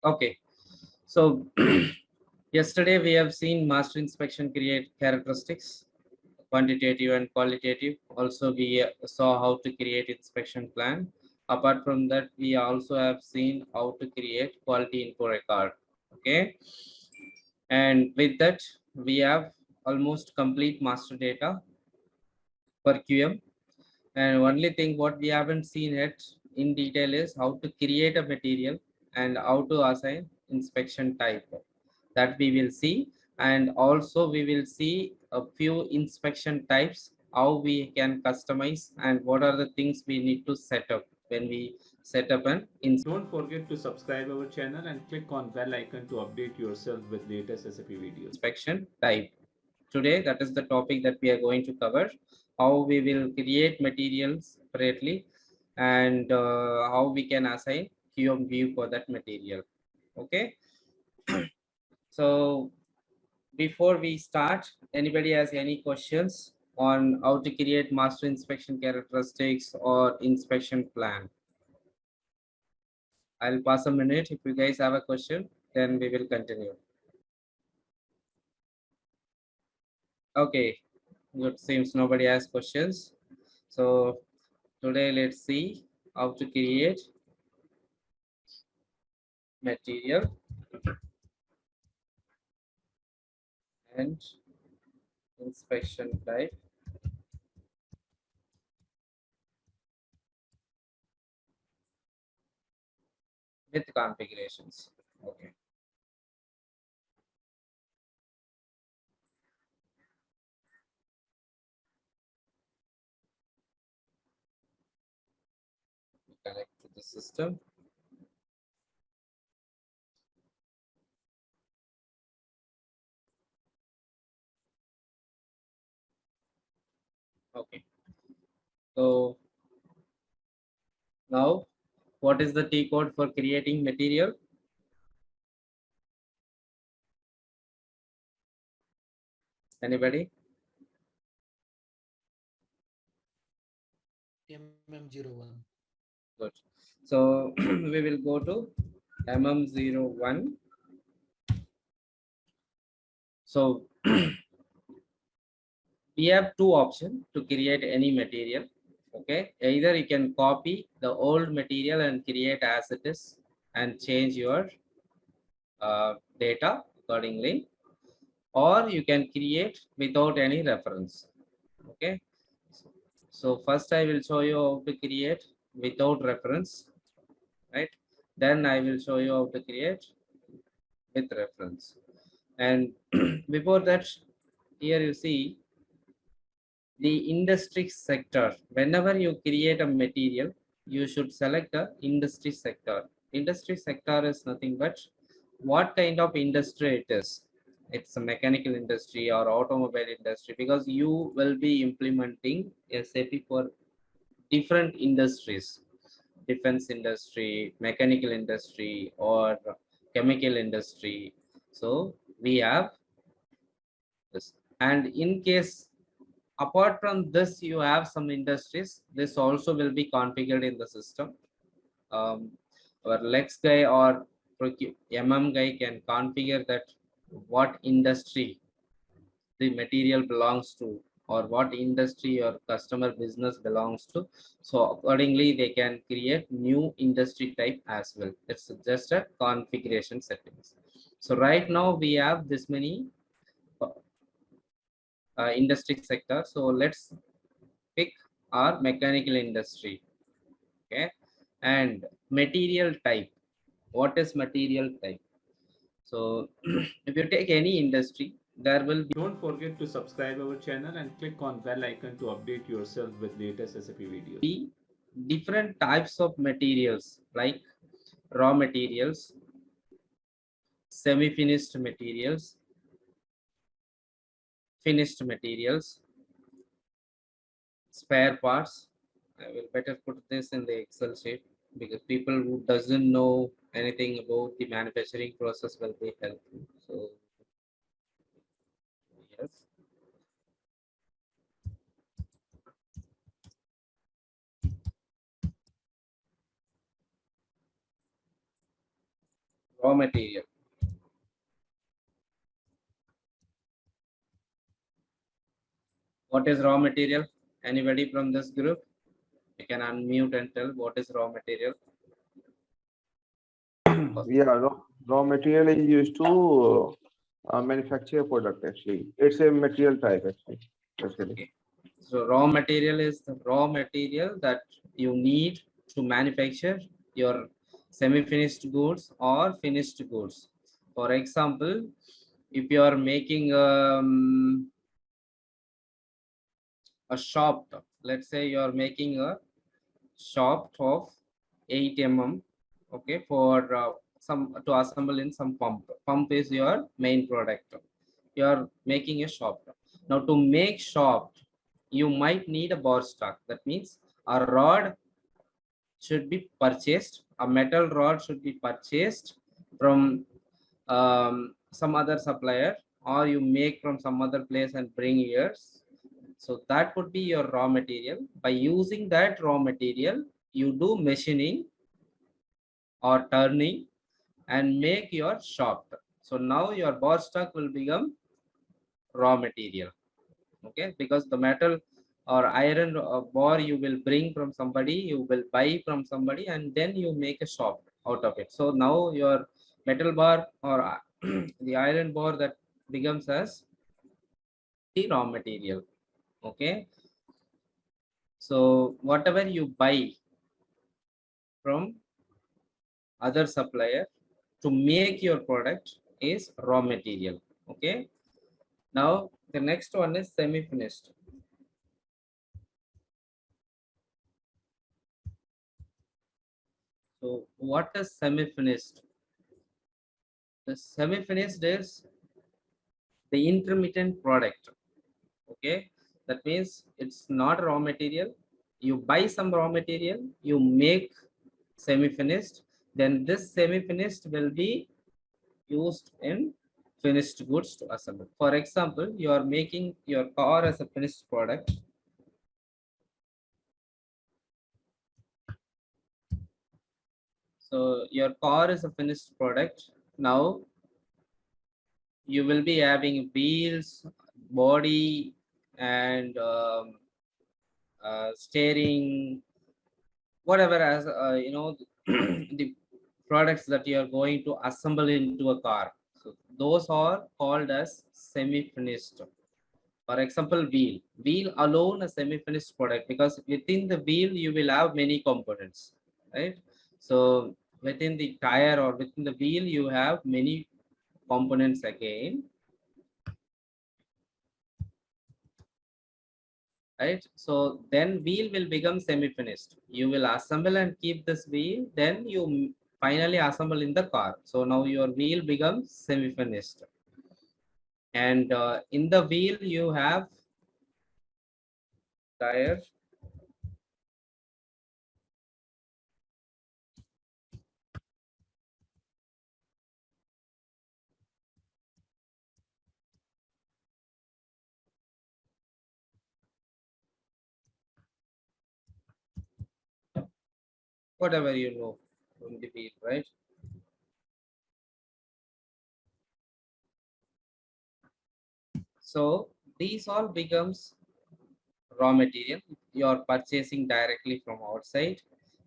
Okay, so yesterday we have seen master inspection create characteristics, quantitative and qualitative. Also, we saw how to create inspection plan. Apart from that, we also have seen how to create quality info record. Okay, and with that, we have almost complete master data for QM. And only thing what we haven't seen yet in detail is how to create a material and how to assign inspection type. That we will see. And also we will see a few inspection types, how we can customize and what are the things we need to set up when we set up an Don't forget to subscribe our channel and click on bell icon to update yourself with latest SAP videos. inspection type. Today, that is the topic that we are going to cover, how we will create materials separately and how we can assign QM view for that material. Okay, so before we start, anybody has any questions on how to create master inspection characteristics or inspection plan? I'll pass a minute. If you guys have a question, then we will continue. Okay, good. Seems nobody has questions. So today let's see how to create material and inspection type with configurations. Okay. Connect to the system. Okay. So now what is the T code for creating material? Anybody? MM01. Good. So we will go to MM01. So we have two options to create any material. Okay, either you can copy the old material and create as it is and change your data accordingly, or you can create without any reference. Okay, so first I will show you how to create without reference, right? Then I will show you how to create with reference. And before that, here you see the industry sector. Whenever you create a material, you should select the industry sector. Industry sector is nothing but what kind of industry it is. It's a mechanical industry or automobile industry, because you will be implementing SAP for different industries, defense industry, mechanical industry, or chemical industry. So we have this. And in case apart from this, you have some industries, this also will be configured in the system. Our Lex guy or guy can configure that what industry the material belongs to, or what industry your customer business belongs to. So accordingly, they can create new industry type as well. It's just a configuration settings. So right now we have this many industry sector. So let's pick our mechanical industry. Okay, and material type. What is material type? So if you take any industry, there will Don't forget to subscribe our channel and click on bell icon to update yourself with latest SAP videos. be different types of materials like raw materials, semi-finished materials, finished materials, spare parts. I will better put this in the Excel sheet, because people who doesn't know anything about the manufacturing process will be helpful. So yes. Raw material. What is raw material? Anybody from this group? You can unmute and tell what is raw material. Yeah, raw material is used to manufacture product actually. It's a material type actually. Okay. So raw material is the raw material that you need to manufacture your semi-finished goods or finished goods. For example, if you are making a shop, let's say you are making a shop of 8 mm, okay, for some to assemble in some pump. Pump is your main product. You are making a shop. Now to make shop, you might need a bar stock. That means a rod should be purchased, a metal rod should be purchased from some other supplier, or you make from some other place and bring here. So that would be your raw material. By using that raw material, you do machining or turning and make your shaft. So now your bar stock will become raw material. Okay, because the metal or iron bar you will bring from somebody, you will buy from somebody, and then you make a shaft out of it. So now your metal bar or the iron bar that becomes as the raw material. Okay, so whatever you buy from other supplier to make your product is raw material. Okay, now the next one is semi-finished. So what is semi-finished? The semi-finished is the intermittent product. Okay, that means it's not raw material. You buy some raw material, you make semi-finished, then this semi-finished will be used in finished goods to assemble. For example, you are making your car as a finished product. So your car is a finished product. Now you will be having wheels, body, and steering, whatever as the products that you are going to assemble into a car. So those are called as semi-finished. For example, wheel alone a semi-finished product, because within the wheel you will have many components, right? So within the tire or within the wheel you have many components again, right? So then wheel will become semi-finished. You will assemble and keep this wheel, then you finally assemble in the car. So now your wheel becomes semi-finished, and in the wheel you have tire, whatever you know from the wheel, right? So these all becomes raw material you are purchasing directly from outside,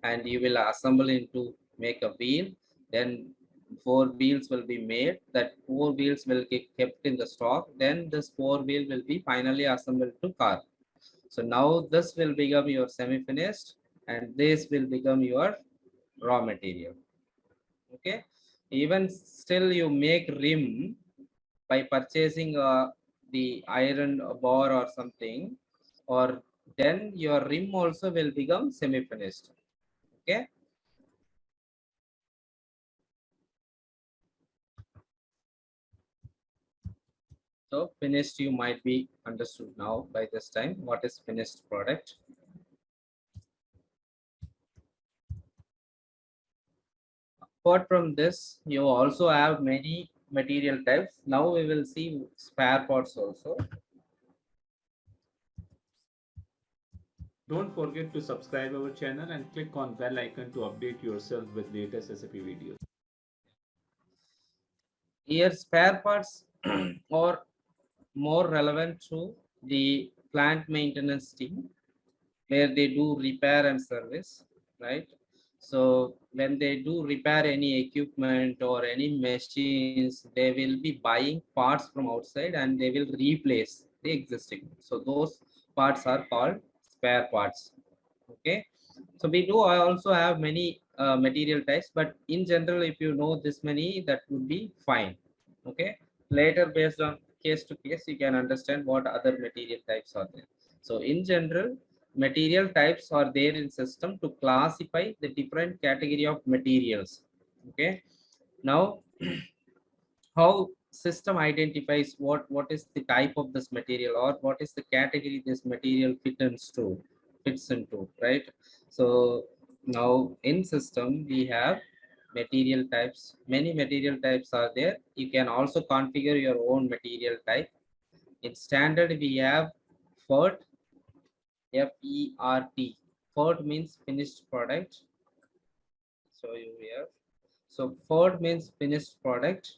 and you will assemble into make a wheel. Then four wheels will be made, that four wheels will get kept in the stock, then this four wheel will be finally assembled to car. So now this will become your semi-finished, and this will become your raw material. Okay, even still you make rim by purchasing the iron bar or something, or then your rim also will become semi-finished. Okay, so finished you might be understood now by this time what is finished product. Apart from this, you also have many material types. Now we will see spare parts also. Don't forget to subscribe our channel and click on bell icon to update yourself with latest SAP videos. here spare parts are more relevant to the plant maintenance team, where they do repair and service, right? So when they do repair any equipment or any machines, they will be buying parts from outside and they will replace the existing. So those parts are called spare parts. Okay, so we do also have many material types, but in general, if you know this many, that would be fine. Okay, later based on case to case, you can understand what other material types are there. So in general, material types are there in system to classify the different category of materials. Okay, now how system identifies what is the type of this material, or what is the category this material fits into, right? So now in system we have material types. Many material types are there. You can also configure your own material type. In standard we have FERT. FERT. FERT means finished product. So you have, so FERT means finished product.